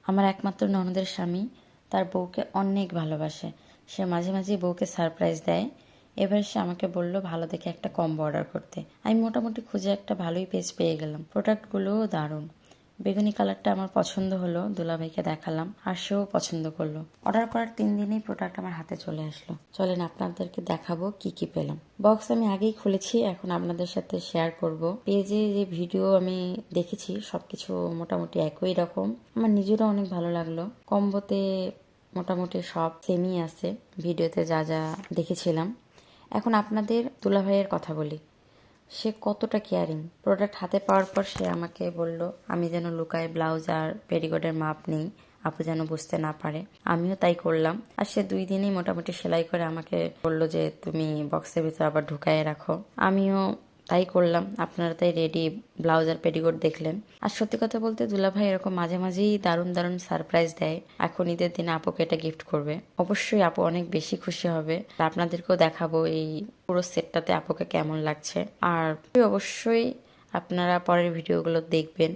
আমার একমাত্র ননদের স্বামী তার বউকে অনেক ভালোবাসে। সে মাঝে মাঝে বউকে সারপ্রাইজ দেয়। এবার সে আমাকে বলল ভালো দেখে একটা কম্বো অর্ডার করতে। আমি মোটামুটি খুঁজে একটা ভালোই পেজ পেয়ে গেলাম। প্রোডাক্টগুলোও দারুণ। বেগুনি কালারটা আমার পছন্দ হলো, দুলাভাইকে দেখালাম আর সেও পছন্দ করলো। অর্ডার করার 3 দিনেই প্রোডাক্ট আমার হাতে চলে আসলো। চলেন আপনাদেরকে দেখাবো কি কি পেলাম। বক্স আমি আগেই খুলেছি, এখন আপনাদের সাথে শেয়ার করব। পেজে যে ভিডিও আমি দেখেছি সবকিছু মোটামুটি একই রকম। আমার নিজেরও অনেক ভালো লাগলো। কম্বোতে মোটামুটি সব সেমই আছে ভিডিওতে যা যা দেখেছিলাম। এখন আপনাদের দুলাভাইয়ের কথা বলি। সে কতটা কেয়ারিং। প্রোডাক্ট হাতে পাওয়ার পর সে আমাকে বলল আমি যেন লুকায় ব্লাউজ আর পেটিকোটের মাপ নেই, আপু যেন বুঝতে না পারে। আমিও তাই করলাম। আর সে 2 দিনেই মোটামুটি সেলাই করে আমাকে বলল যে তুমি বক্সের ভিতর আবার ঢুকায় রাখো। আমিও তাই করলাম। আপনারা তাই রেডি ব্লাউজ আর পেটিকোট দেখলেন। আর সত্যি কথা বলতে দুলাভাই এরকম মাঝে মাঝেই দারুণ দারুণ সারপ্রাইজ দেয়। এখন ঈদের দিনে আপুকে এটা গিফট করবে, অবশ্যই আপু অনেক বেশি খুশি হবে। আপনাদেরকেও দেখাবো এই পুরো সেটটাতে আপুকে কেমন লাগছে। আর অবশ্যই আপনারা পরের ভিডিওগুলো দেখবেন।